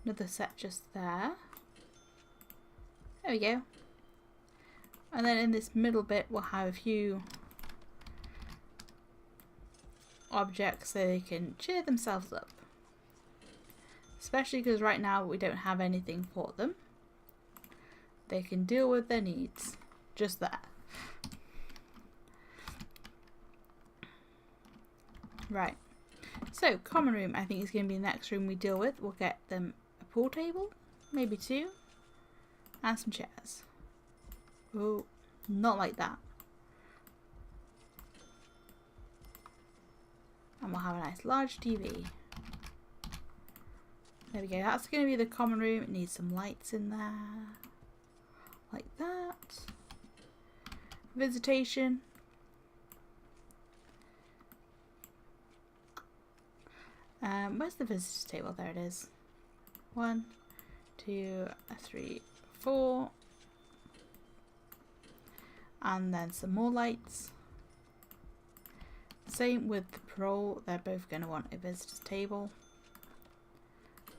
Another set just there. There we go. And then in this middle bit we'll have a few objects so they can cheer themselves up. Especially because right now we don't have anything for them. They can deal with their needs. Just that. Right. So, common room I think is going to be the next room we deal with. We'll get them a pool table. Maybe 2. And some chairs. Oh, not like that. And we'll have a nice large TV. There we go. That's going to be the common room. It needs some lights in there. Like that. Visitation. Where's the visitor table? There it is. 1, 2, 3, 4. And then some more lights. Same with the parole. They're both going to want a visitor's table.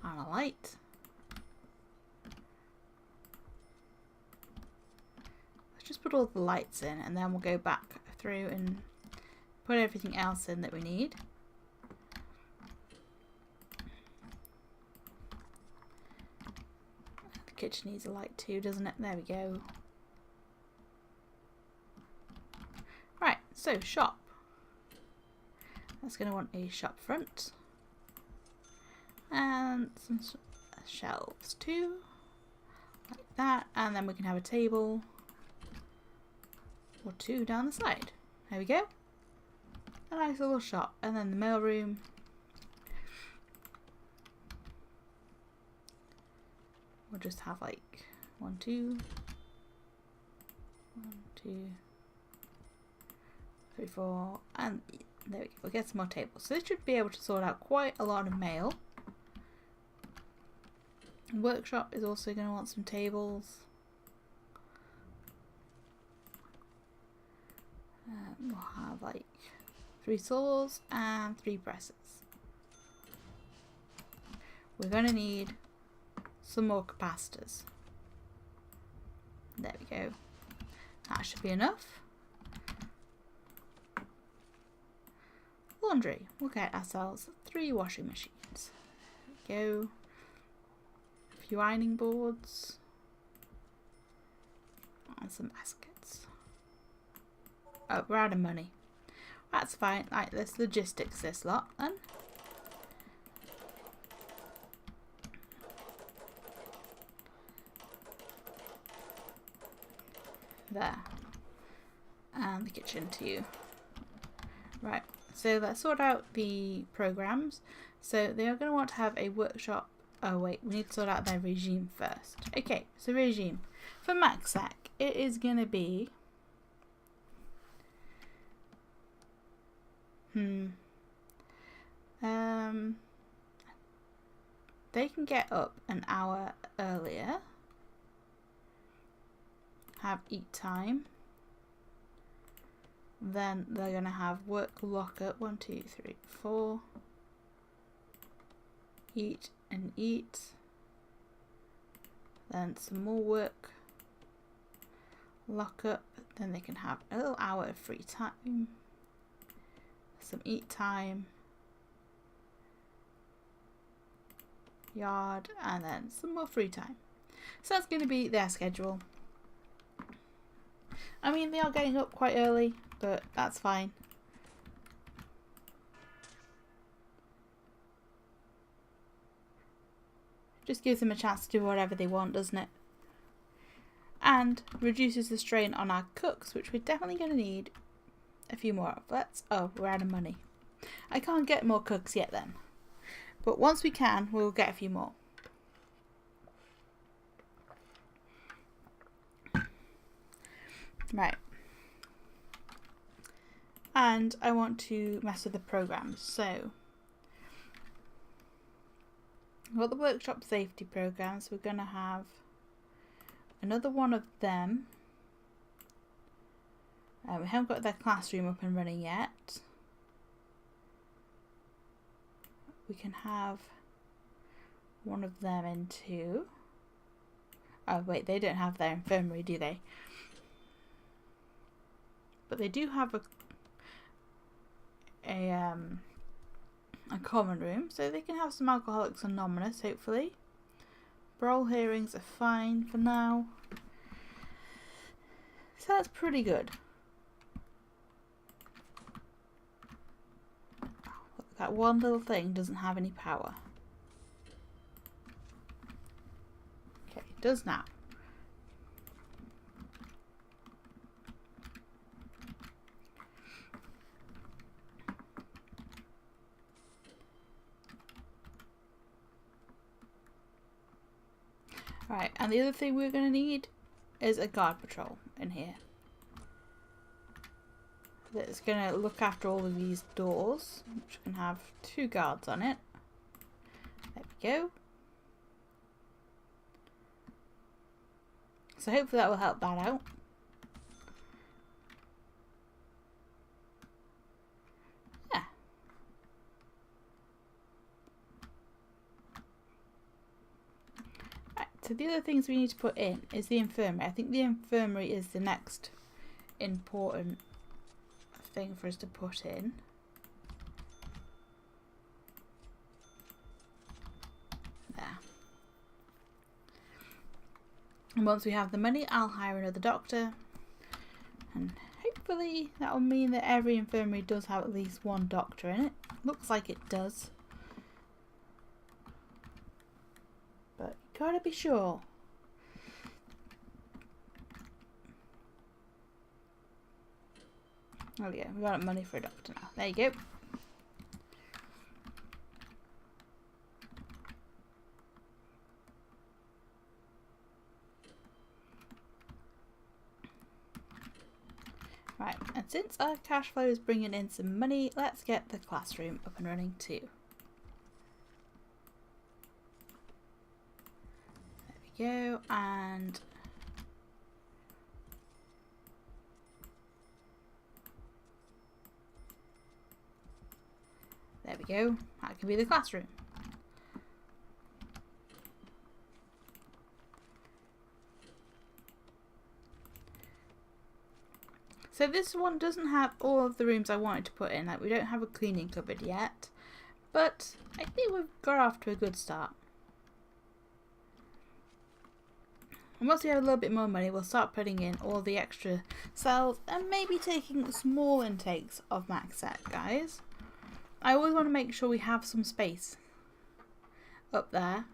And a light. Let's just put all the lights in and then we'll go back through and put everything else in that we need. The kitchen needs a light too, doesn't it? There we go. Right, so shop. That's going to want a shop front. And some shelves too, like that, and then we can have a table or 2 down the side. There we go. A nice little shop, and then the mail room. We'll just have like 1, 2, 1, 2, 3, 4, and there we go. We'll get some more tables. So this should be able to sort out quite a lot of mail. Workshop is also going to want some tables. We'll have like 3 saws and 3 presses. We're going to need some more capacitors. There we go. That should be enough. Laundry. We'll get ourselves 3 washing machines. There we go. Few ironing boards and some baskets. Oh, we're out of money. That's fine. Right, let's logistics this lot then. There. And the kitchen too. Right, so let's sort out the programs. So they are going to want to have a workshop. Oh wait, we need to sort out their regime first. Okay, so regime. For MaxSac, it is going to be... They can get up an hour earlier. Have eat time. Then they're going to have work locker. 1, 2, 3, 4. Eat and eat. Then some more work. Lock up. Then they can have a little hour of free time. Some eat time. Yard. And then some more free time. So that's going to be their schedule. I mean, they are getting up quite early, but that's fine. Just gives them a chance to do whatever they want, doesn't it? And reduces the strain on our cooks, which we're definitely going to need a few more of. Oh, we're out of money. I can't get more cooks yet then. But once we can, we'll get a few more. Right. And I want to mess with the programs. So, we've got the workshop safety programs. We're going to have another one of them. We haven't got their classroom up and running yet. We can have one of them into... Oh wait, they don't have their infirmary, do they? But they do have a common room, so they can have some Alcoholics Anonymous, hopefully. Brawl hearings are fine for now. So that's pretty good. Look, that one little thing doesn't have any power. Okay, it does now. Right, and the other thing we're going to need is a guard patrol in here. That's going to look after all of these doors, which can have 2 guards on it. There we go. So hopefully that will help that out. Yeah. Right, so the other things we need to put in is the infirmary. I think the infirmary is the next important thing for us to put in. There. And once we have the money, I'll hire another doctor, and hopefully that will mean that every infirmary does have at least 1 doctor in it. Looks like it does, but you gotta be sure. Oh yeah, we got money for a doctor now. There you go. Right, and since our cash flow is bringing in some money, let's get the classroom up and running too. There we go, and there we go. That can be the classroom. So this one doesn't have all of the rooms I wanted to put in. Like, we don't have a cleaning cupboard yet, but I think we've got off to a good start. And once we have a little bit more money, we'll start putting in all the extra cells and maybe taking small intakes of MaxSec, guys. I always want to make sure we have some space up there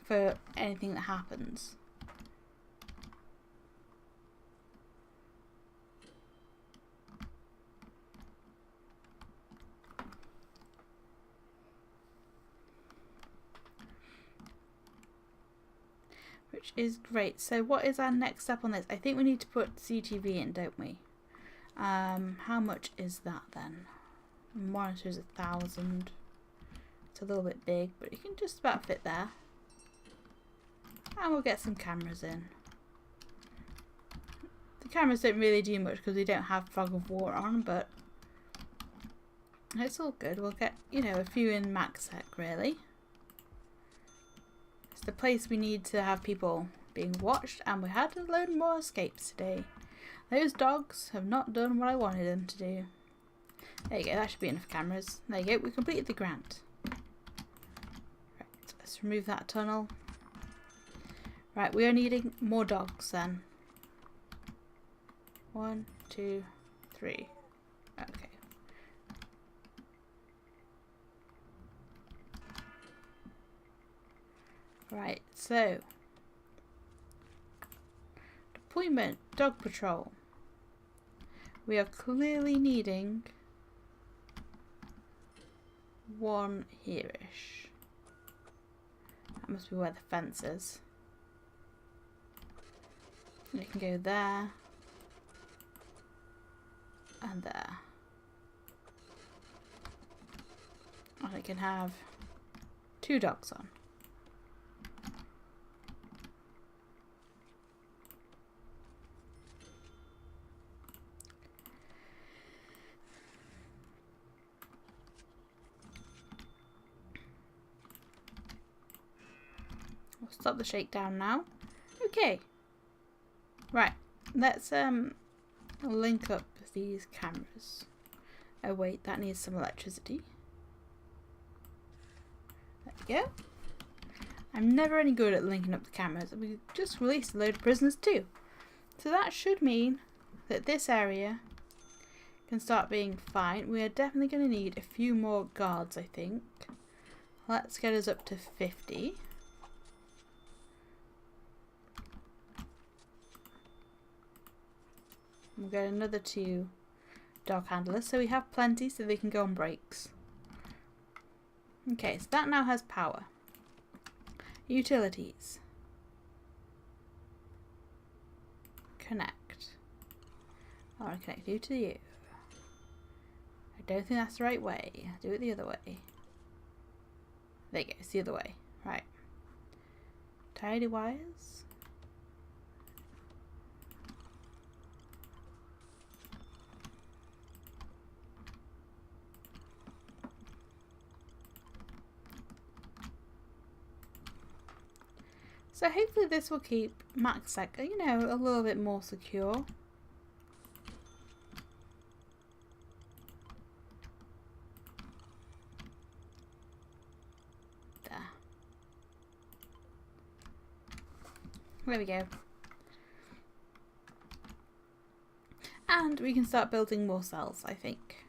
for anything that happens. Which is great. So what is our next step on this? I think we need to put CTV in, don't we? How much is that then? Monitor's 1,000. It's a little bit big, but it can just about fit there. And we'll get some cameras in. The cameras don't really do much because we don't have Fog of War on, but it's all good. We'll get, you know, a few in MaxSec really. It's the place we need to have people being watched, and we had a load more escapes today. Those dogs have not done what I wanted them to do. There you go, that should be enough cameras. There you go, we completed the grant. Right, let's remove that tunnel. Right, we are needing more dogs then. 1, 2, 3. Okay. Right, so deployment, dog patrol. We are clearly needing 1 here-ish. That must be where the fence is. And it can go there and there. And it can have 2 dogs on. stop the shakedown now. Okay. Right. Let's link up these cameras. Oh wait, that needs some electricity. There we go. I'm never any good at linking up the cameras. We just released a load of prisoners too. So that should mean that this area can start being fine. We are definitely going to need a few more guards, I think. Let's get us up to 50. We'll get another 2 dog handlers, so we have plenty so they can go on breaks. Okay, so that now has power. Utilities. Connect. I want to connect you to you. I don't think that's the right way. Do it the other way. There you go, it's the other way. Right. Tidy wires. So hopefully this will keep MaxSec, you know, a little bit more secure. There we go. And we can start building more cells, I think.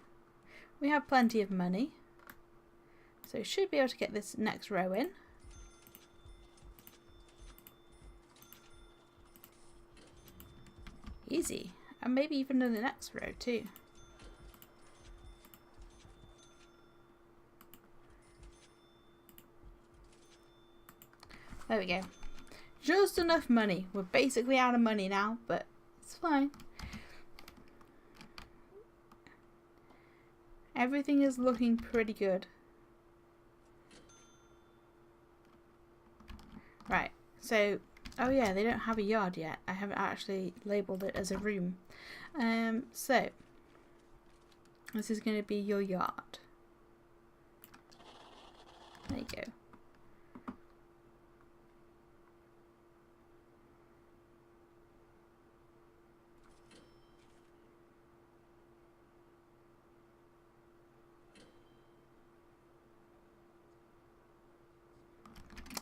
We have plenty of money. So we should be able to get this next row in. Easy. And maybe even in the next row too. There we go. Just enough money. We're basically out of money now, but it's fine. Everything is looking pretty good. Right, so, oh yeah, they don't have a yard yet. I haven't actually labelled it as a room. So, this is going to be your yard. There you go.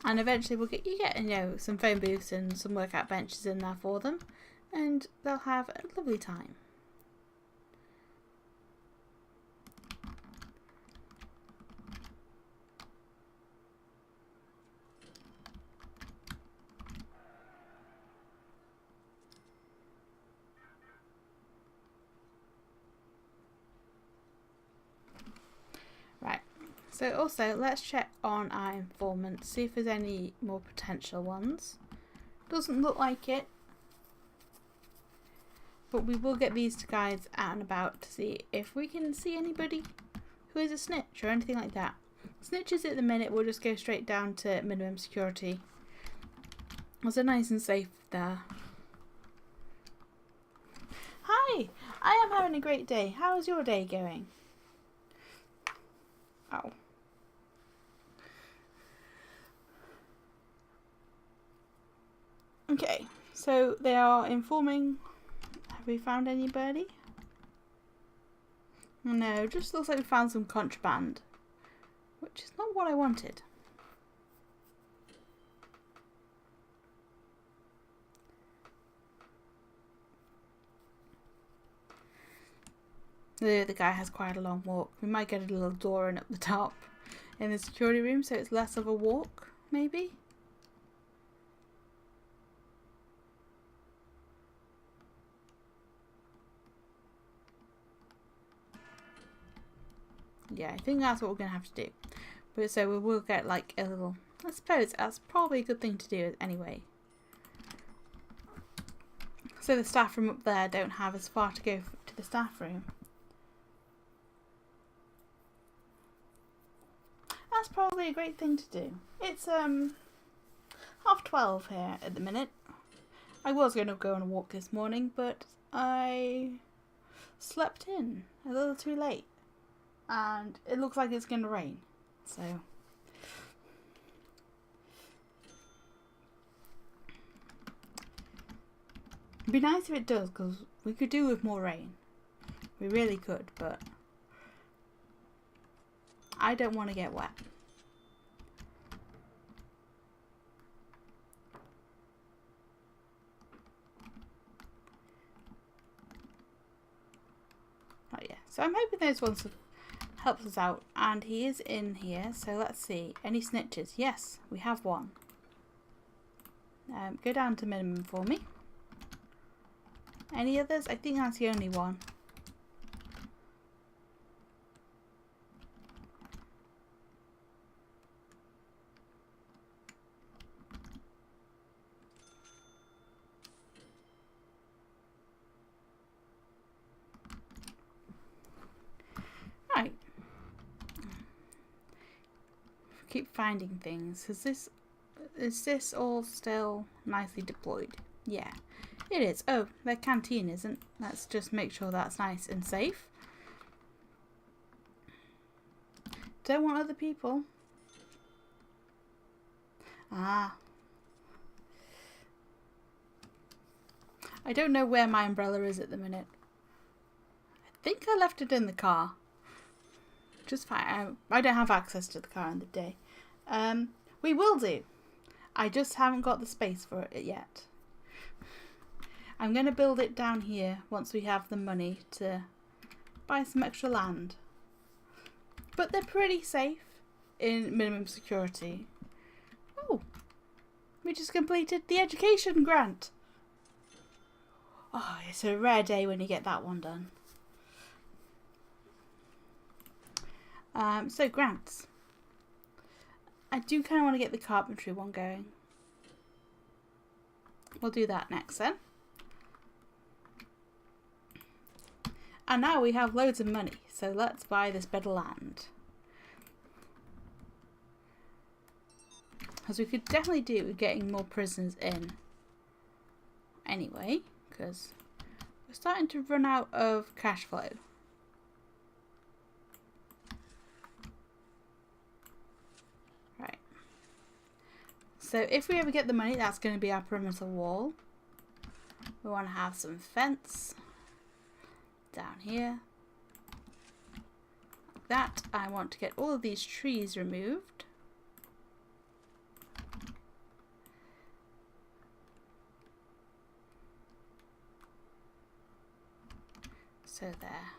And eventually we'll get, you know, some phone booths and some workout benches in there for them. And they'll have a lovely time. So also, let's check on our informants, see if there's any more potential ones. Doesn't look like it. But we will get these guys out and about to see if we can see anybody who is a snitch or anything like that. Snitches at the minute will just go straight down to minimum security. So nice and safe there. Hi! I am having a great day. How is your day going? Oh. Okay, so they are informing. Have we found anybody? No, just looks like we found some contraband, which is not what I wanted. The guy has quite a long walk. We might get a little door in at the top in the security room, so it's less of a walk, maybe? Yeah, I think that's what we're going to have to do. But so we will get like a little, I suppose that's probably a good thing to do anyway. So the staff room up there don't have as far to go to the staff room. That's probably a great thing to do. It's 12:30 here at the minute. I was going to go on a walk this morning, but I slept in a little too late. And it looks like it's going to rain. So It'd be nice if it does, because we could do with more rain. We really could, but I don't want to get wet. Oh yeah, so I'm hoping those ones helps us out, and he is in here, so let's see. Any snitches? Yes, we have one. Go down to minimum for me. Any others? I think that's the only one. Right. Keep finding things. Is this all still nicely deployed? Yeah, it is. Oh, their canteen isn't. Let's just make sure that's nice and safe. Don't want other people. Ah. I don't know where my umbrella is at the minute. I think I left it in the car. Just fine. I don't have access to the car in the day. We will do. I just haven't got the space for it yet. I'm going to build it down here once we have the money to buy some extra land. But they're pretty safe in minimum security. Oh, we just completed the education grant. Oh, it's a rare day when you get that one done. So grants. I do kind of want to get the carpentry one going. We'll do that next then. And now we have loads of money, so let's buy this bit of land. Because we could definitely do with getting more prisoners in. Anyway, because we're starting to run out of cash flow. Right. So if we ever get the money, that's going to be our perimeter wall. We want to have some fence down here. Like that. I want to get all of these trees removed. So there.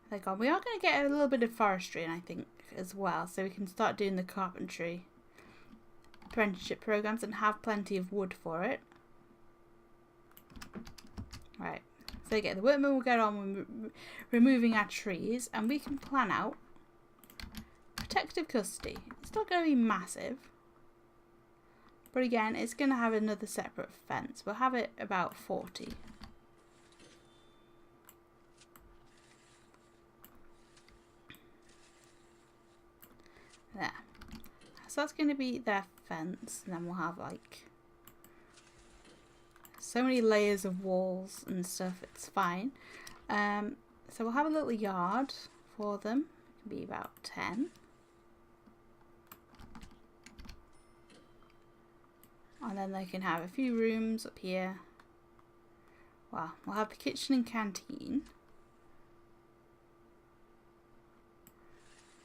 They're gone. We are going to get a little bit of forestry in, I think, as well. So we can start doing the carpentry apprenticeship programs and have plenty of wood for it. Right. So again, the workmen will get on with removing our trees, and we can plan out protective custody. It's not going to be massive, but again, it's going to have another separate fence. We'll have it about 40. There. So that's going to be their fence, and then we'll have like so many layers of walls and stuff. It's fine. So we'll have a little yard for them. It can be about 10. And then they can have a few rooms up here. Well, we'll have the kitchen and canteen.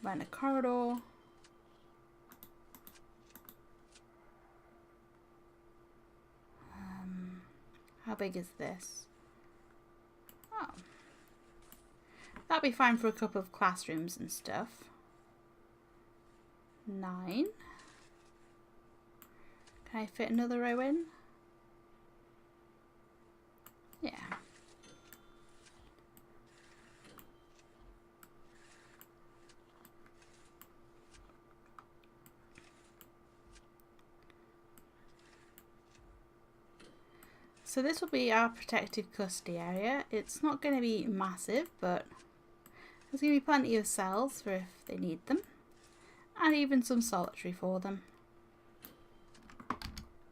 Then a corridor. How big is this? Oh. That'll be fine for a couple of classrooms and stuff. 9. Can I fit another row in? Yeah. So this will be our protective custody area. It's not going to be massive, but there's going to be plenty of cells for if they need them. And even some solitary for them.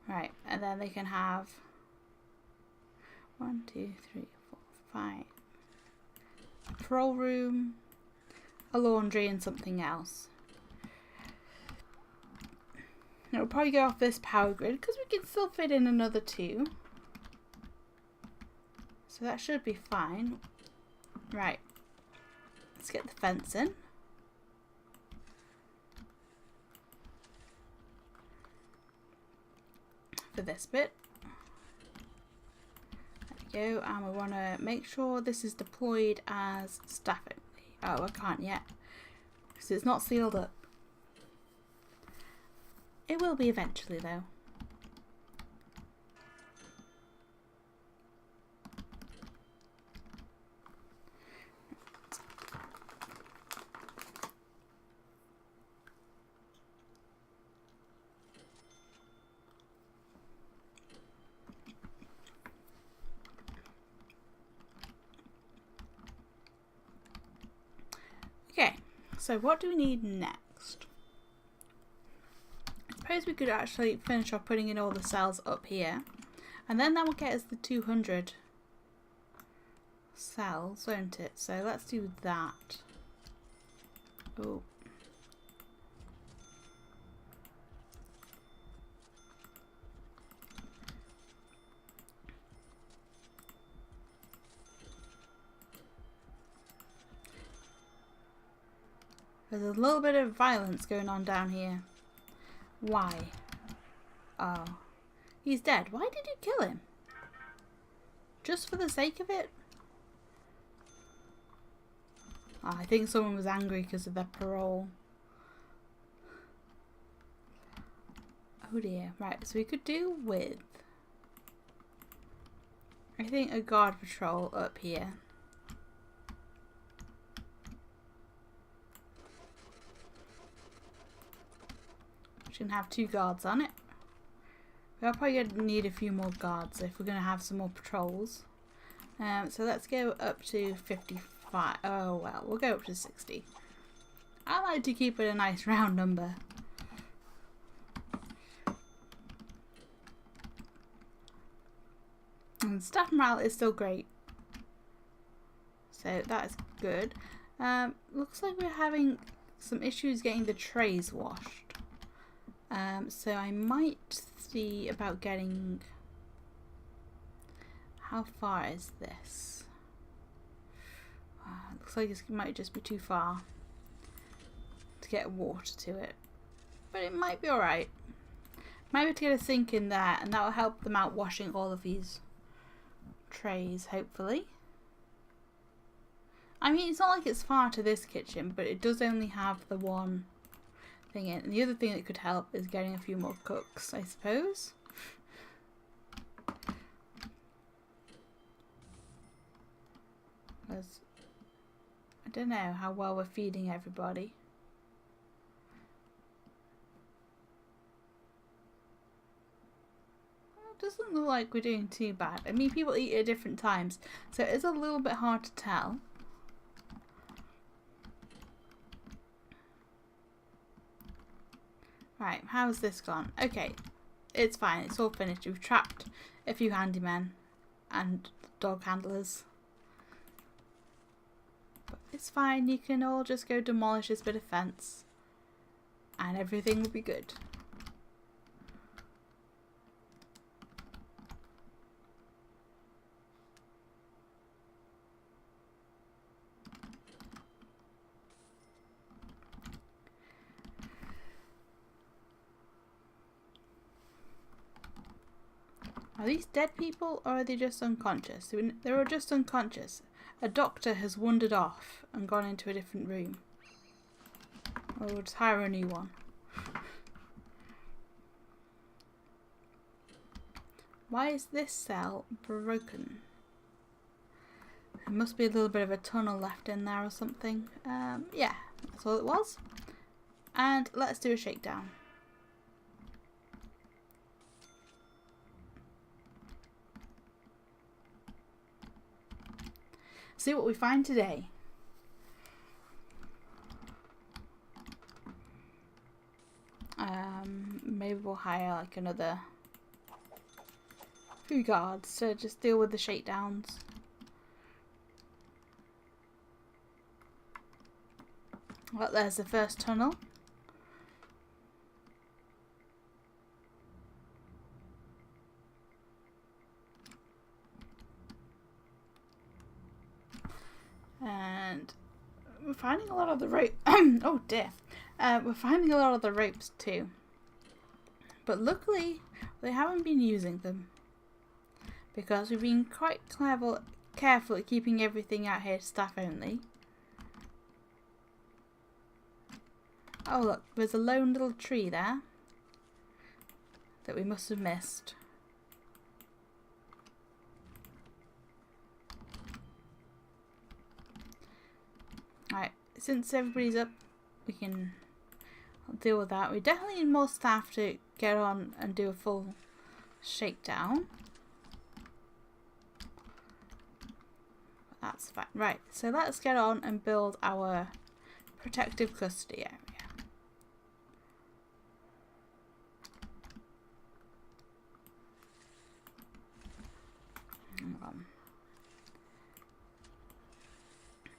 Right, and then they can have 1, 2, 3, 4, 5. A patrol room, a laundry and something else. It'll probably go off this power grid because we can still fit in another 2. So that should be fine. Right. Let's get the fence in. For this bit. There we go. And we want to make sure this is deployed as staffing. Oh, I can't yet. Because it's not sealed up. It will be eventually though. Okay, so what do we need next? I suppose we could actually finish off putting in all the cells up here. And then that will get us the 200 cells, won't it? So let's do that. Oh. There's a little bit of violence going on down here. Why? Oh. He's dead. Why did you kill him? Just for the sake of it? Oh, I think someone was angry because of their parole. Oh dear. Right, so we could do with, I think, a guard patrol up here. Which can have 2 guards on it. We're probably going to need a few more guards if we're going to have some more patrols. So let's go up to 55. Oh well, we'll go up to 60. I like to keep it a nice round number. And staff morale is still great. So that is good. Looks like we're having some issues getting the trays washed. So I might see about getting... How far is this? Looks like it might just be too far to get water to it. But it might be alright. Might be able to get a sink in there and that will help them out washing all of these trays, hopefully. I mean, it's not like it's far to this kitchen, but it does only have the one thing in. And the other thing that could help is getting a few more cooks, I suppose. Because I don't know how well we're feeding everybody. It doesn't look like we're doing too bad. I mean, people eat at different times, so it's a little bit hard to tell. Right, how's this gone? Okay, it's fine, it's all finished. We've trapped a few handymen and dog handlers. But it's fine, you can all just go demolish this bit of fence and everything will be good. Are these dead people or are they just unconscious? They were just unconscious. A doctor has wandered off and gone into a different room. Or we'll just hire a new one. Why is this cell broken? There must be a little bit of a tunnel left in there or something. Yeah, that's all it was. And let's do a shakedown. See what we find today. Maybe we'll hire like another few guards to just deal with the shakedowns. Well, there's the first tunnel. And we're finding a lot of the rope. Oh dear. We're finding a lot of the ropes too. But luckily, they haven't been using them. Because we've been quite careful at keeping everything out here staff only. Oh look, there's a lone little tree there that we must have missed. Alright, since everybody's up, we can deal with that. We definitely need more staff to get on and do a full shakedown. That's fine. Right, so let's get on and build our protective custody area.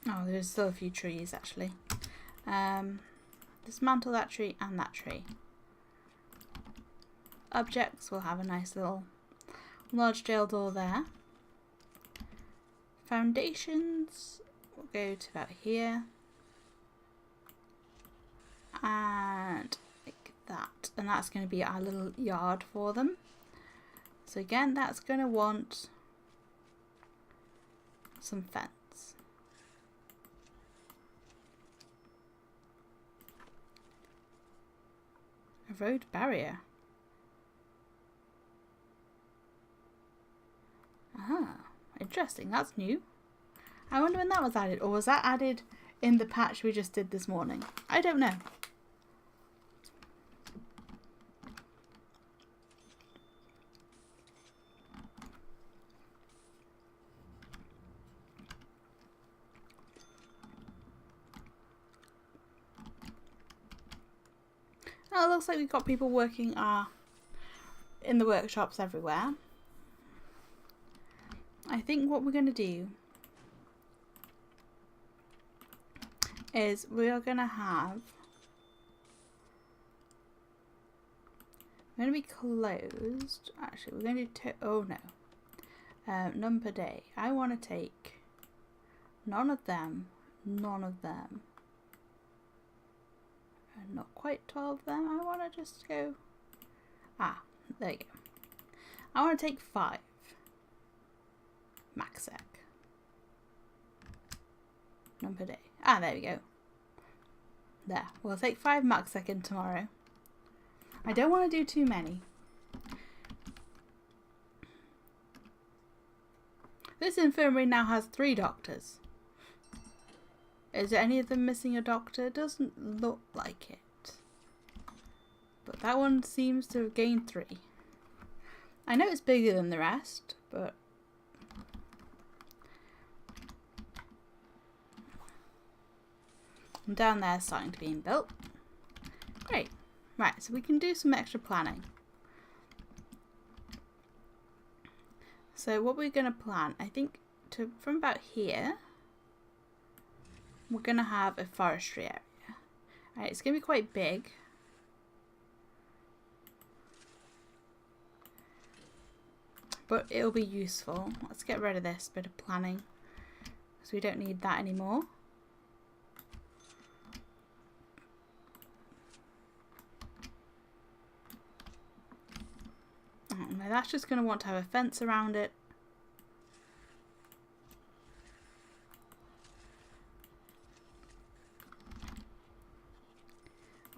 Oh, there's still a few trees actually. Dismantle that tree and that tree. Objects will have a nice little large jail door there. Foundations will go to about here. And like that. And that's going to be our little yard for them. So again, that's going to want some fence. A road barrier. Ah, interesting. That's new. I wonder when that was added. Or was that added in the patch we just did this morning? I don't know. Oh, it looks like we've got people working in the workshops everywhere. I think what we're going to do is we are going to have... We're going to be closed. Actually, we're going to do... Oh, no. None per day. I want to take none of them, none of them. And not quite 12 of them. I want to just go... Ah, there you go. I want to take 5. Max sec. None per day. Ah, there we go. There. We'll take 5 max second tomorrow. I don't want to do too many. This infirmary now has 3 doctors. Is any of them missing a doctor? Doesn't look like it. But that one seems to have gained 3. I know it's bigger than the rest, but... And down there starting to be built. Great. Right, so we can do some extra planning. So what we're going to plan, I think from about here, we're going to have a forestry area. Alright, it's going to be quite big. But it'll be useful. Let's get rid of this bit of planning, because we don't need that anymore. Now that's just going to want to have a fence around it.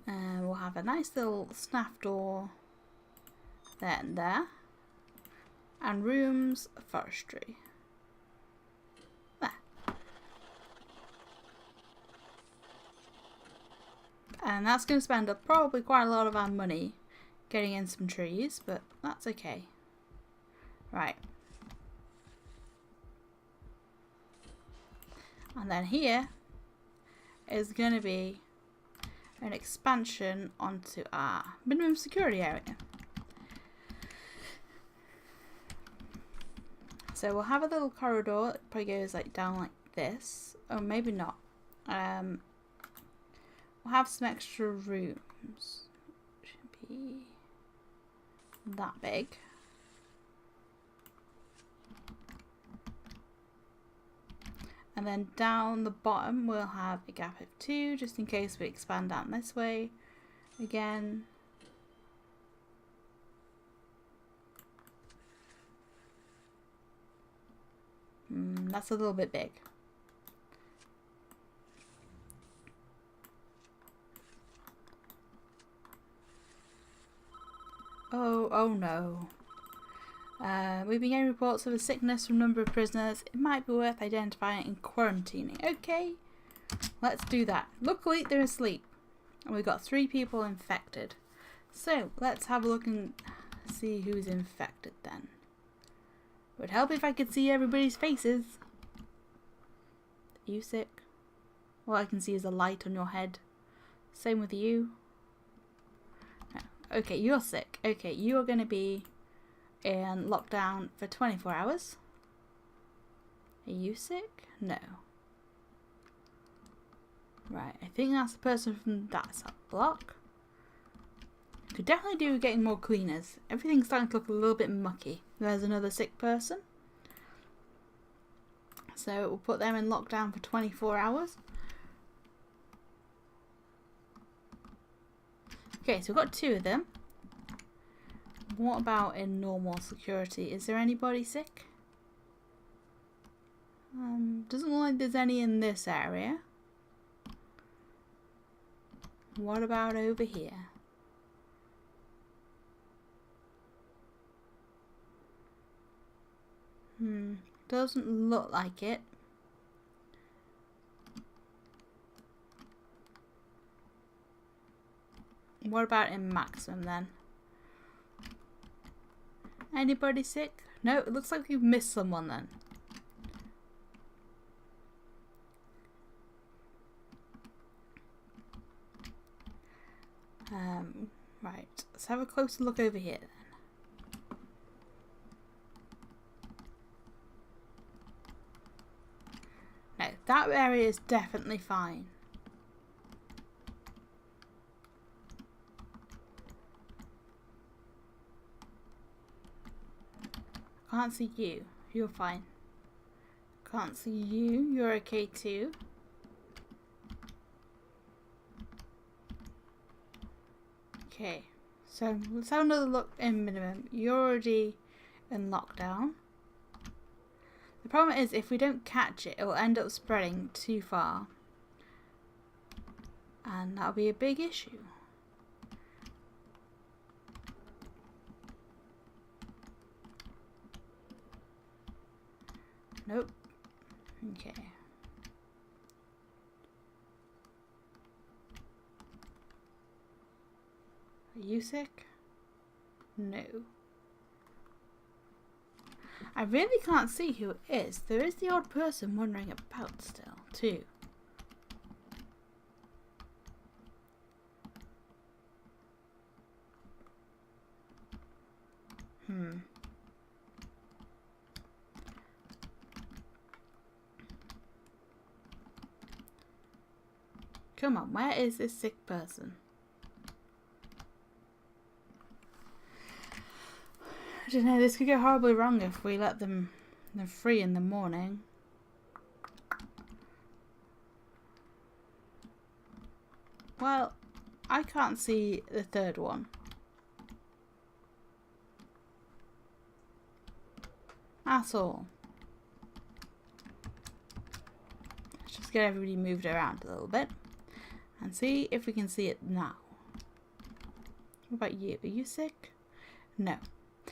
And we'll have a nice little snap door there and there. And rooms, forestry. There. And that's going to spend up probably quite a lot of our money getting in some trees, but that's okay. Right. And then here is going to be an expansion onto our minimum security area. So we'll have a little corridor that probably goes like down like this. Or maybe not. We'll have some extra rooms. Should be that big. And then down the bottom we'll have a gap of 2 just in case we expand down this way again. That's a little bit big. Oh no. We've been getting reports of a sickness from a number of prisoners. It might be worth identifying and quarantining. Okay, let's do that. Luckily, they're asleep. And we've got 3 people infected. So, let's have a look and see who's infected then. It would help if I could see everybody's faces. Are you sick? All I can see is a light on your head. Same with you. No. Okay, you're sick. Okay, you're going to be in lockdown for 24 hours. Are you sick? No. Right, I think that's the person from that block. Could definitely do with getting more cleaners. Everything's starting to look a little bit mucky. There's another sick person. So we'll put them in lockdown for 24 hours. Okay, so we've got 2 of them. What about in normal security? Is there anybody sick? Doesn't look like there's any in this area. What about over here? Doesn't look like it. What about in maximum then? Anybody sick? No, it looks like we've missed someone then. Right, let's have a closer look over here then. No, that area is definitely fine. Can't see you. You're fine. Can't see you. You're okay too. Okay, so let's have another look in minimum. You're already in lockdown. The problem is if we don't catch it, it will end up spreading too far. And that'll be a big issue. Nope. Okay. Are you sick? No. I really can't see who it is. There is the odd person wandering about still, too. Come on, where is this sick person? I don't know, this could go horribly wrong if we let them free in the morning. Well, I can't see the 3rd one. That's all. Let's just get everybody moved around a little bit and see if we can see it now. What about you? Are you sick? No.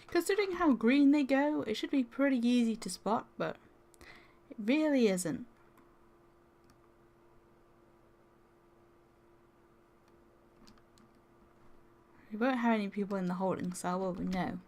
Considering how green they go, it should be pretty easy to spot, but it really isn't. We won't have any people in the holding cell, will we? No.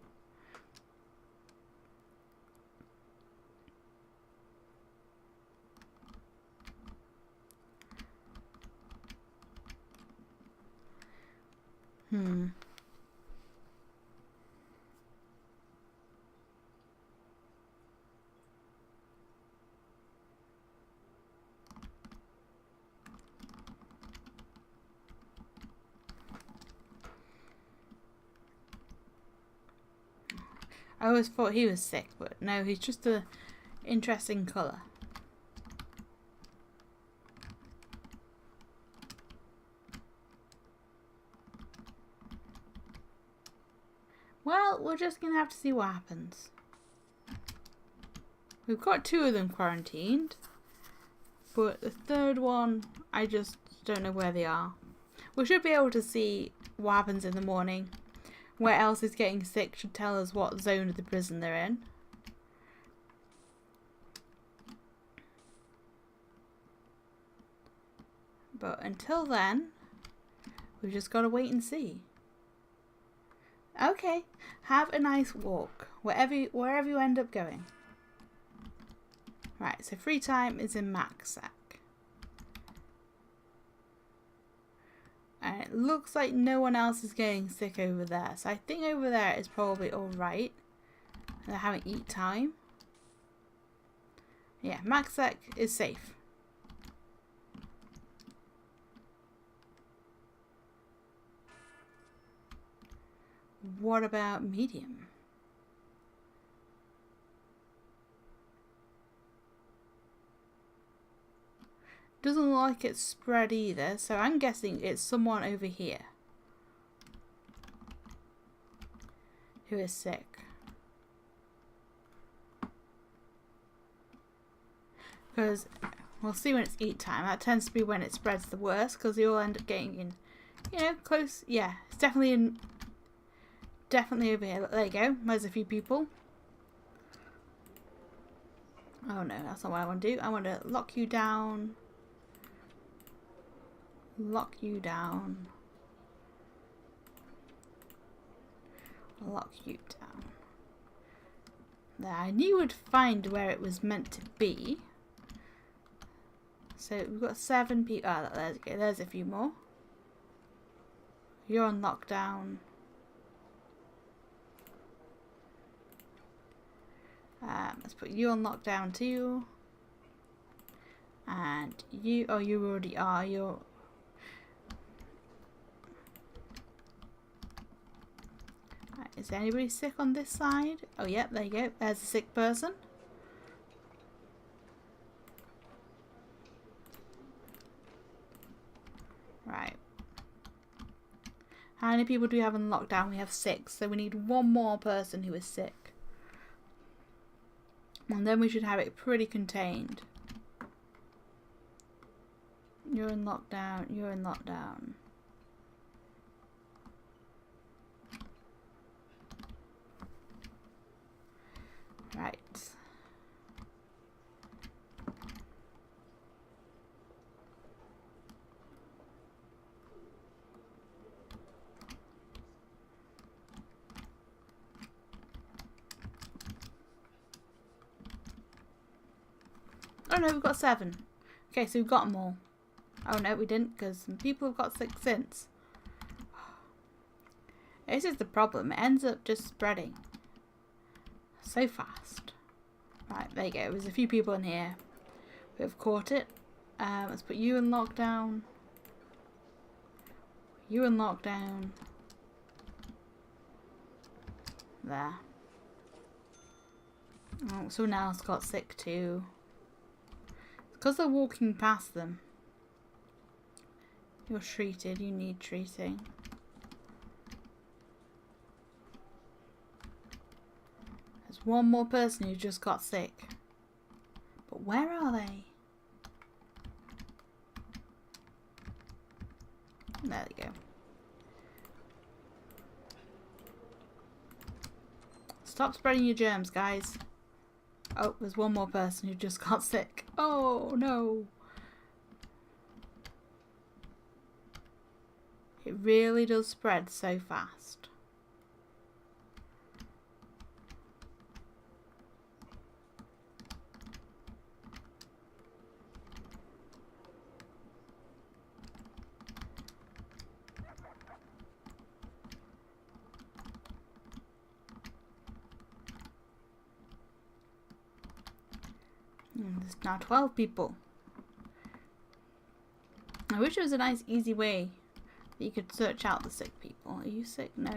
I always thought he was sick, but no, he's just an interesting colour. Well, we're just going to have to see what happens. We've got 2 of them quarantined. But the third one, I just don't know where they are. We should be able to see what happens in the morning. Where else is getting sick should tell us what zone of the prison they're in. But until then, we've just got to wait and see. Okay, have a nice walk, wherever you end up going. Right, so free time is in MaxSec. And it looks like no one else is getting sick over there. So I think over there is probably alright. They're having eat time. Yeah, MaxSec is safe. What about medium? Doesn't look like it's spread either, so I'm guessing it's someone over here who is sick. Because we'll see when it's eat time. That tends to be when it spreads the worst, because they all end up getting in, you know, close. Yeah, it's definitely in. Definitely over here. There you go. There's a few people. Oh no, that's not what I want to do. I want to lock you down. Lock you down. Lock you down. There, I knew we'd find where it was meant to be. So we've got 7 people. Ah, there's a few more. You're on lockdown. Let's put you on lockdown too. And you, oh, you already are. You're. Right, is there anybody sick on this side? Oh, yeah, there you go. There's a sick person. Right. How many people do we have on lockdown? We have 6. So we need 1 more person who is sick. And then we should have it pretty contained. You're in lockdown. You're in lockdown. Right. Oh no, we've got 7. Okay, so we've got them all. Oh no, we didn't, because some people have got sick since. This is the problem. It ends up just spreading so fast. Right, there you go. There's a few people in here who have caught it. Let's put you in lockdown. You in lockdown. There. Oh, someone else got sick too. Because they're walking past them. You're treated, you need treating. There's 1 more person who just got sick. But where are they? There we go. Stop spreading your germs, guys. Oh, there's 1 more person who just got sick. Oh, no. It really does spread so fast. There's now 12 people. I wish there was a nice easy way that you could search out the sick people. Are you sick? No.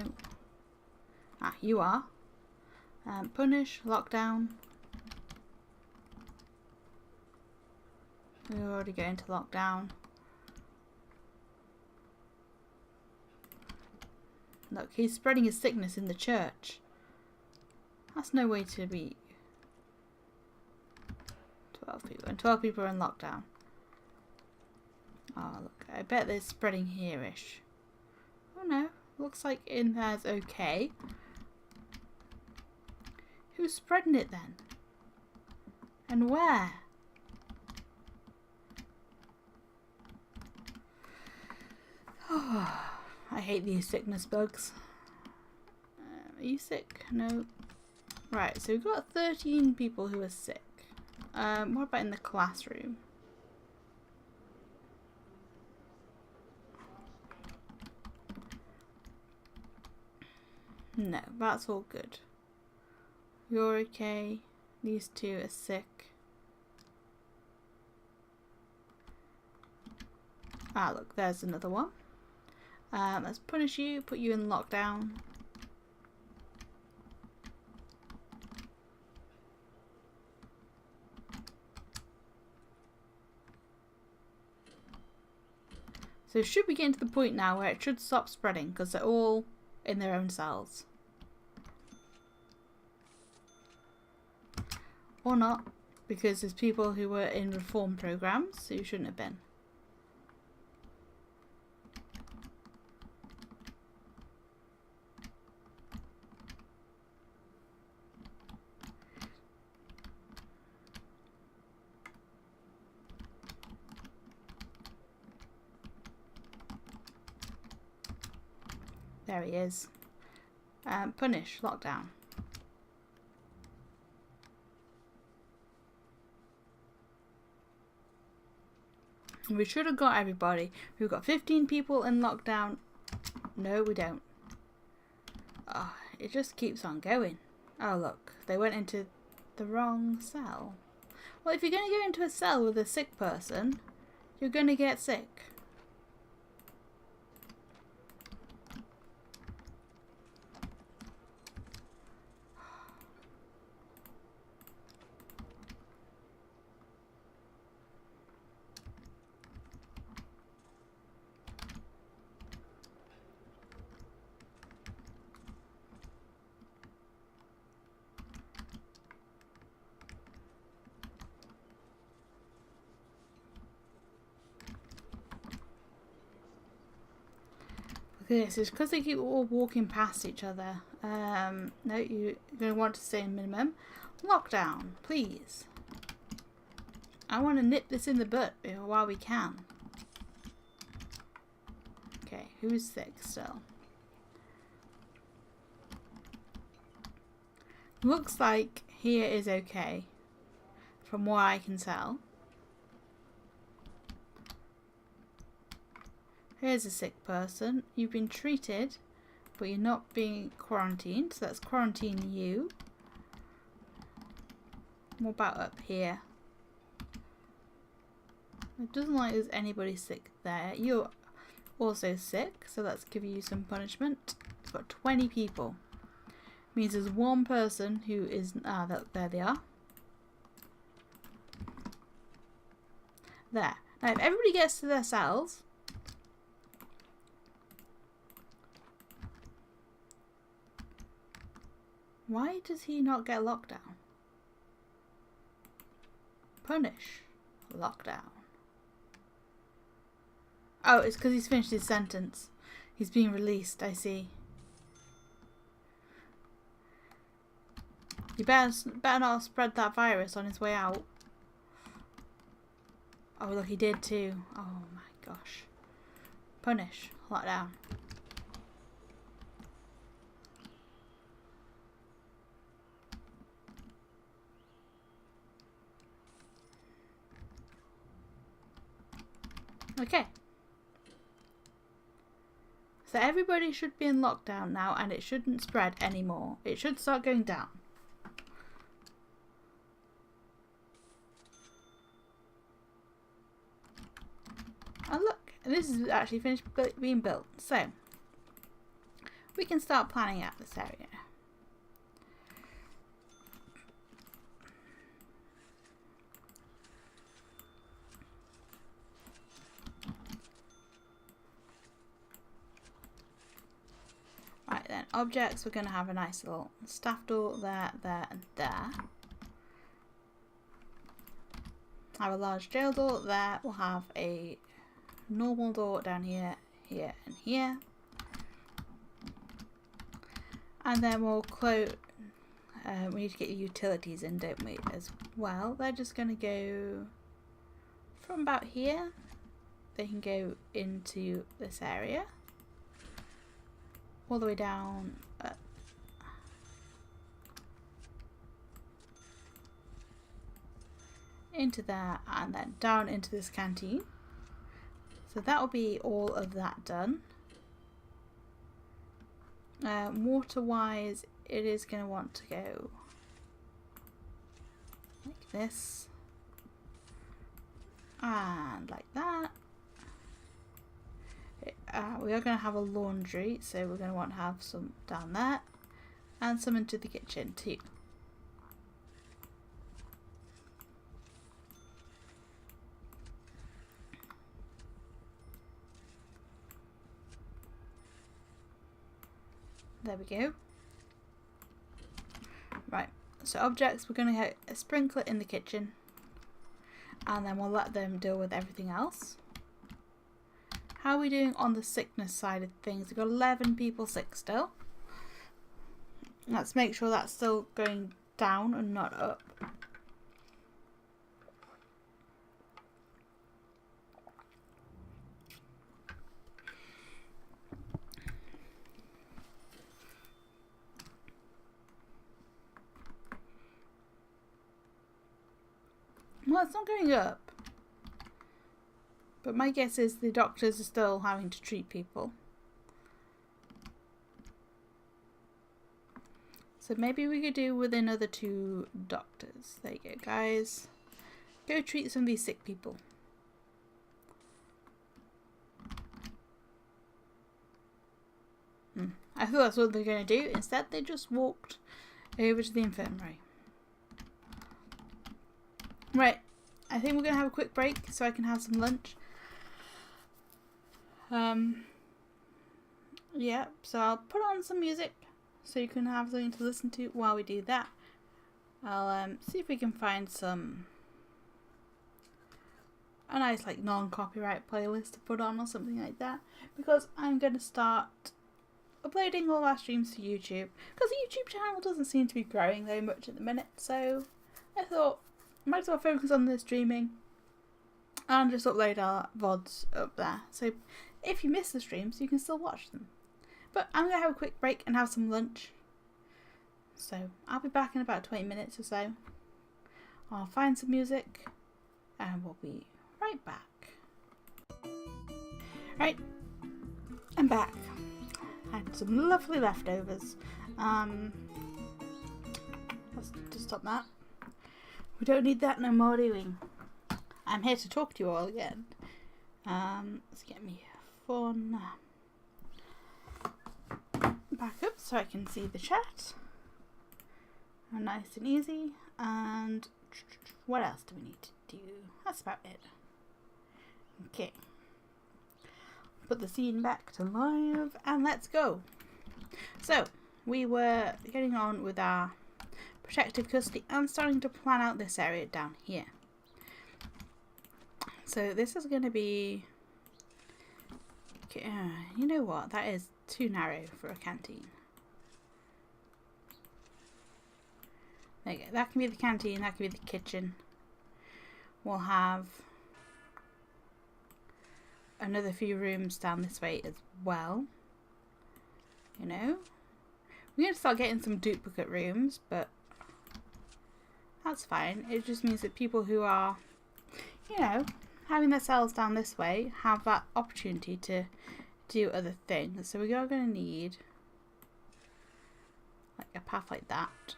Ah, you are. Punish, lockdown. We're already going to lockdown. Look, he's spreading his sickness in the church. That's no way to be. 12 people. And 12 people are in lockdown. Oh, look. I bet they're spreading here-ish. Oh, no. Looks like in there's okay. Who's spreading it then? And where? Oh, I hate these sickness bugs. Are you sick? No. Right, so we've got 13 people who are sick. What about in the classroom? No, that's all good. You're okay. These two are sick. Ah, look, there's another one. Let's punish you, put you in lockdown. So it should be getting to the point now where it should stop spreading because they're all in their own cells. Or not, because there's people who were in reform programs who shouldn't have been. There he is. Punish, lockdown. We should have got everybody. We've got 15 people in lockdown. No, we don't. Oh, it just keeps on going. Oh, look. They went into the wrong cell. Well, if you're going to go into a cell with a sick person, you're going to get sick. This is because they keep all walking past each other. No, you're going to want to stay in minimum. Lockdown, please. I want to nip this in the butt while we can. Okay, who's sick still? Looks like here is okay, from what I can tell. Here's a sick person. You've been treated, but you're not being quarantined, so let's quarantine you. What about up here? It doesn't look like there's anybody sick there. You're also sick, so let's give you some punishment. It's got 20 people. Means there's one person who is... there they are. There. Now, if everybody gets to their cells... Why does he not get lockdown? Punish. Lockdown. Oh, it's because he's finished his sentence. He's being released, I see. You better not spread that virus on his way out. Oh, look, he did too. Oh my gosh. Punish. Lockdown. Okay. So everybody should be in lockdown now and it shouldn't spread anymore. It should start going down. And look, this is actually finished being built. So, we can start planning out this area. objects, we're going to have a nice little staff door there, there and there. Have a large jail door there. We'll have a normal door down here, here and here. And then we'll close. We need to get utilities in, don't we, as well. They're just going to go from about here. They can go into this area. All the way down. Into there and then down into this canteen. So that will be all of that done. Water wise, it is going to want to go like this and like that. We are going to have a laundry, so we're going to want to have some down there and some into the kitchen too. There we go. Right, so objects, we're going to get a sprinkler in the kitchen and then we'll let them deal with everything else. How are we doing on the sickness side of things? We've got 11 people sick still. Let's make sure that's still going down and not up. Well, it's not going up. But my guess is the doctors are still having to treat people. So maybe we could do with another 2 doctors. There you go, guys. Go treat some of these sick people. I thought that's what they're going to do. Instead, they just walked over to the infirmary. Right. I think we're going to have a quick break so I can have some lunch. Yeah, so I'll put on some music so you can have something to listen to while we do that. I'll see if we can find a nice like non-copyright playlist to put on or something like that, because I'm going to start uploading all our streams to YouTube, because the YouTube channel doesn't seem to be growing very much at the minute, so I thought might as well focus on the streaming and just upload our VODs up there. So if you miss the streams, you can still watch them. But I'm going to have a quick break and have some lunch. So I'll be back in about 20 minutes or so. I'll find some music and we'll be right back. Right, I'm back. I had some lovely leftovers. Let's just stop that. We don't need that no more, do we? I'm here to talk to you all again. Let's get me phone back up so I can see the chat. Nice and easy. And what else do we need to do? That's about it. Okay. Put the scene back to live and let's go. So, we were getting on with our protective custody and starting to plan out this area down here. So this is going to be, you know what, that is too narrow for a canteen. There you go, that can be the canteen, that can be the kitchen. We'll have another few rooms down this way as well. You know, we're going to start getting some duplicate rooms, but that's fine. It just means that people who are, you know, having their cells down this way have that opportunity to do other things. So we are going to need like a path like that.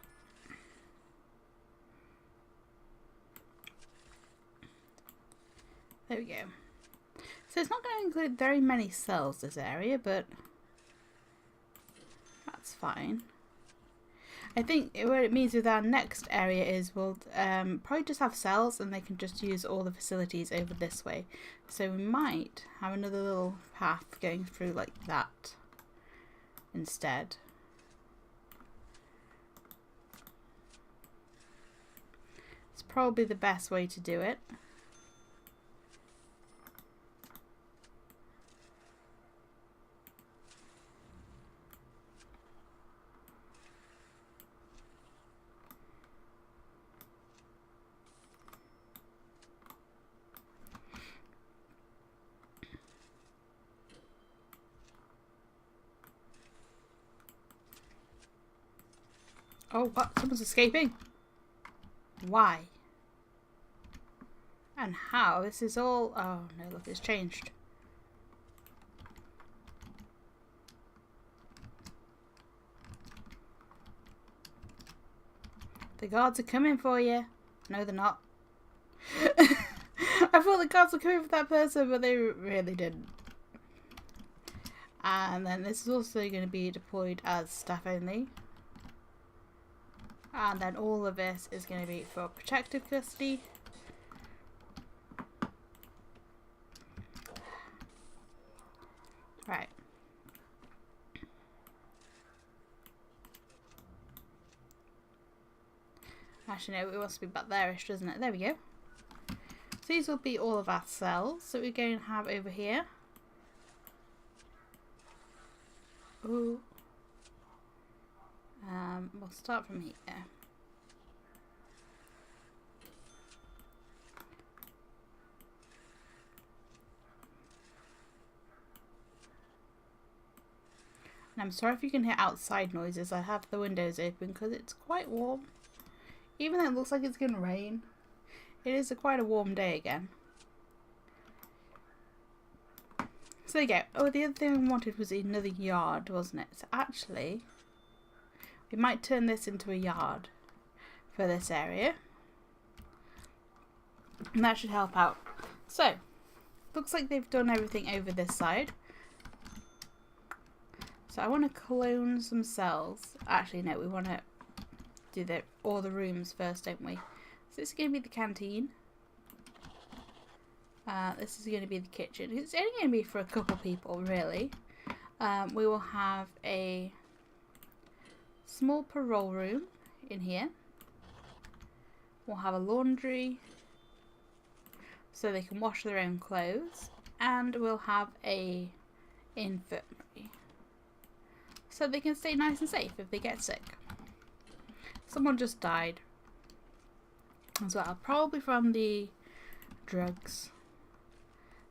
There we go. So it's not going to include very many cells, this area, but that's fine. I think what it means with our next area is we'll probably just have cells and they can just use all the facilities over this way. So we might have another little path going through like that instead. probably the best way to do it. Oh, what? Someone's escaping. Why? And how? This is all... Oh, no, look, it's changed. The guards are coming for you. No, they're not. I thought the guards were coming for that person, but they really didn't. And then this is also going to be deployed as staff only. And then all of this is going to be for protective custody. Right. Actually, no, it wants to be back there-ish, doesn't it? There we go. So these will be all of our cells that we're going to have over here. Ooh. We'll start from here. And I'm sorry if you can hear outside noises. I have the windows open because it's quite warm. Even though it looks like it's going to rain, it is quite a warm day again. So there you go. Oh, the other thing I wanted was another yard, wasn't it? So actually, we might turn this into a yard for this area. And that should help out. So, looks like they've done everything over this side. So I want to clone some cells. Actually, no, we want to do all the rooms first, don't we? So this is going to be the canteen. This is going to be the kitchen. It's only going to be for a couple people, really. We will have a small parole room in here. We'll have a laundry so they can wash their own clothes. And we'll have a infirmary so they can stay nice and safe if they get sick. Someone just died as well, probably from the drugs.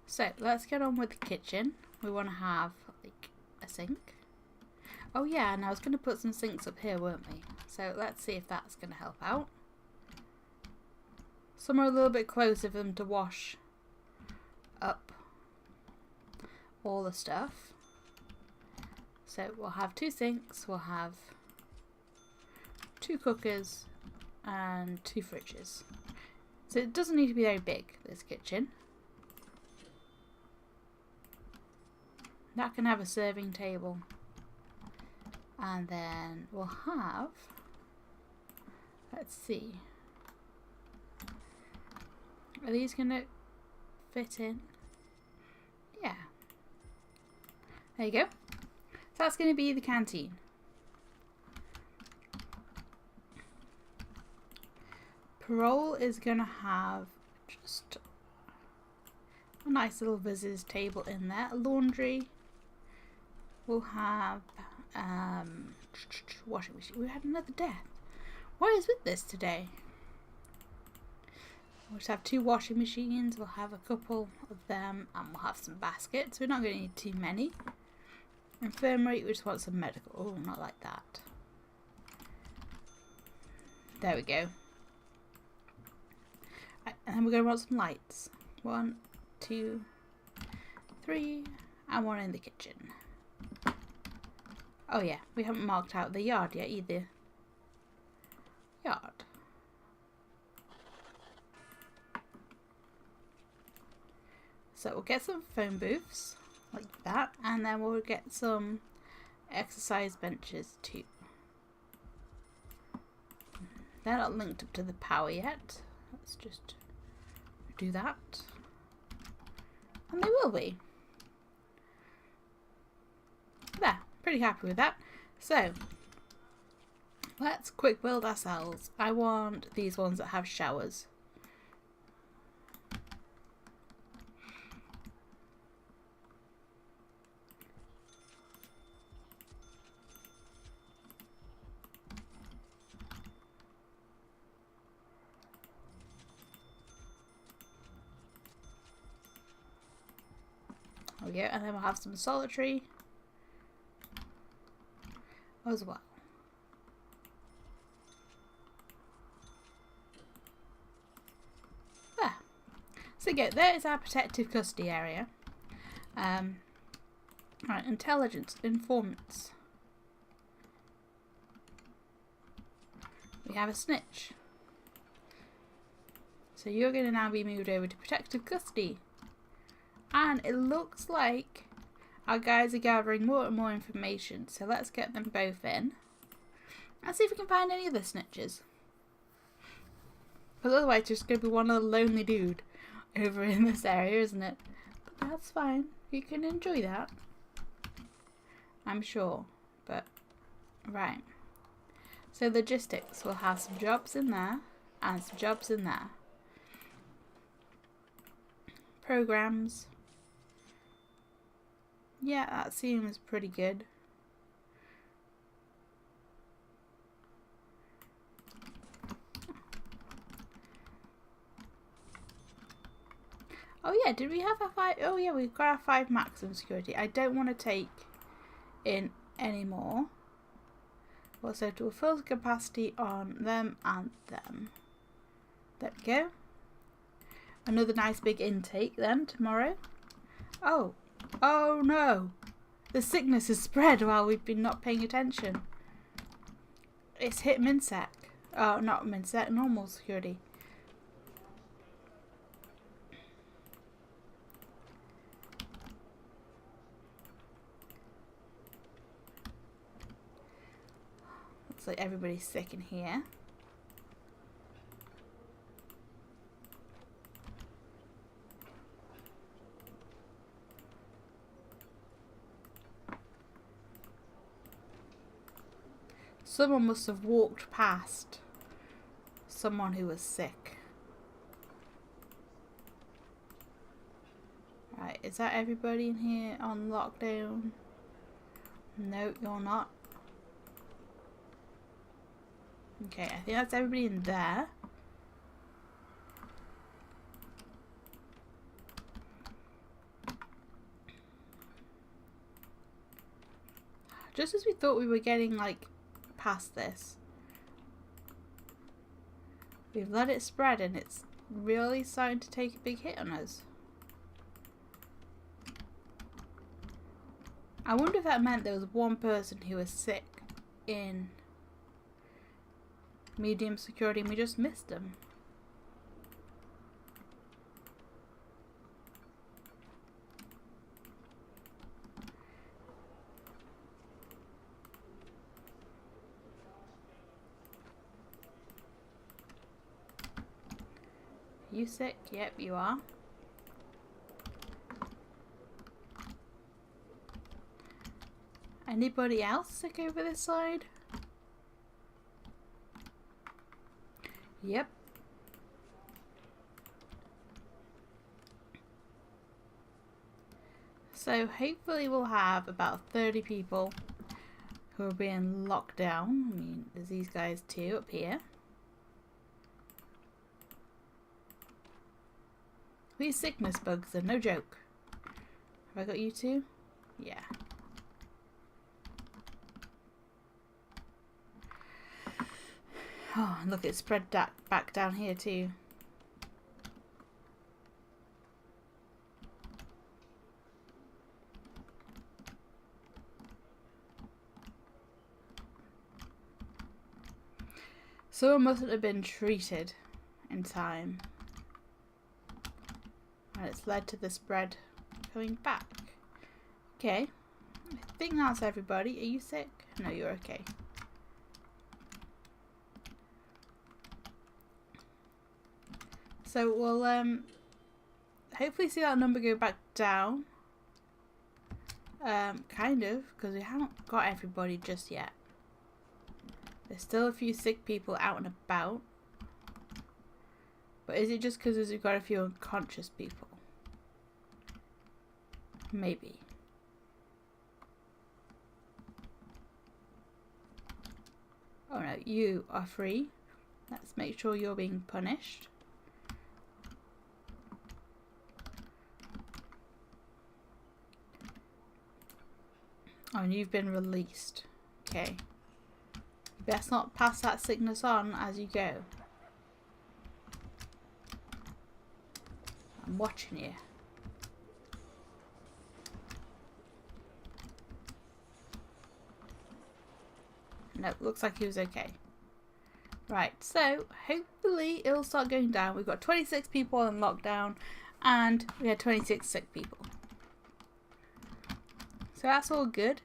So let's get on with the kitchen. We want to have like a sink. Oh yeah, and I was going to put some sinks up here, weren't we? So let's see if that's going to help out. Some are a little bit closer for them to wash up all the stuff. So we'll have 2 sinks, we'll have 2 cookers and 2 fridges. So it doesn't need to be very big, this kitchen. That can have a serving table. And then we'll have, let's see, are these going to fit in? Yeah. There you go. So that's going to be the canteen. Parole is going to have just a nice little visitors table in there. Laundry. We'll have washing machine. We had another death. What is with this today? We'll just have 2 washing machines. We'll have a couple of them, and we'll have some baskets. We're not going to need too many. Infirmary, we just want some medical. Oh, not like that. There we go. Right, and then we're going to want some lights. 1, 2, 3, and 1 in the kitchen. Oh yeah, we haven't marked out the yard yet either. Yard. So we'll get some phone booths, like that, and then we'll get some exercise benches too. They're not linked up to the power yet. Let's just do that. And they will be. There, pretty happy with that. So, let's quick build ourselves. I want these ones that have showers. There we go. And then we'll have some solitary as well. There. So again, there is our protective custody area. Right, intelligence, informants. We have a snitch. So you're going to now be moved over to protective custody. And it looks like our guys are gathering more and more information. So let's get them both in. And see if we can find any other snitches. Because otherwise it's just going to be one little lonely dude over in this area, isn't it? But that's fine. You can enjoy that. I'm sure. But, right. So logistics will have some jobs in there and some jobs in there. Programs. Yeah, that seems pretty good. Oh yeah, did we have a 5? Oh yeah, we've got our 5 maximum security. I don't want to take in any more. Also, to a full capacity on them and them. There we go. Another nice big intake then tomorrow. Oh. Oh no. The sickness has spread while we've been not paying attention. It's hit MinSec. Oh, not MinSec, normal security. Looks like everybody's sick in here. Someone must have walked past someone who was sick. Right, is that everybody in here on lockdown? No, you're not. Okay, I think that's everybody in there. Just as we thought we were getting, like, past this, we've let it spread and it's really starting to take a big hit on us. I wonder if that meant there was one person who was sick in medium security and we just missed them. You sick? Yep, you are. Anybody else sick over this side? Yep. So hopefully we'll have about 30 people who are being locked down. I mean, there's these guys too up here. These sickness bugs are no joke. Have I got you two? Yeah. Oh, and look, it's spread back down here too. Someone mustn't have been treated in time. And it's led to the spread coming back. Okay. I think that's everybody. Are you sick? No, you're okay. So we'll hopefully see that number go back down. Kind of, because we haven't got everybody just yet. There's still a few sick people out and about. But is it just because we've got a few unconscious people? Maybe. Oh no, you are free. Let's make sure you're being punished. Oh, and you've been released. Okay. Best not pass that sickness on as you go. I'm watching you. No, looks like he was okay. Right, so hopefully it'll start going down. We've got 26 people in lockdown and we had 26 sick people. So that's all good.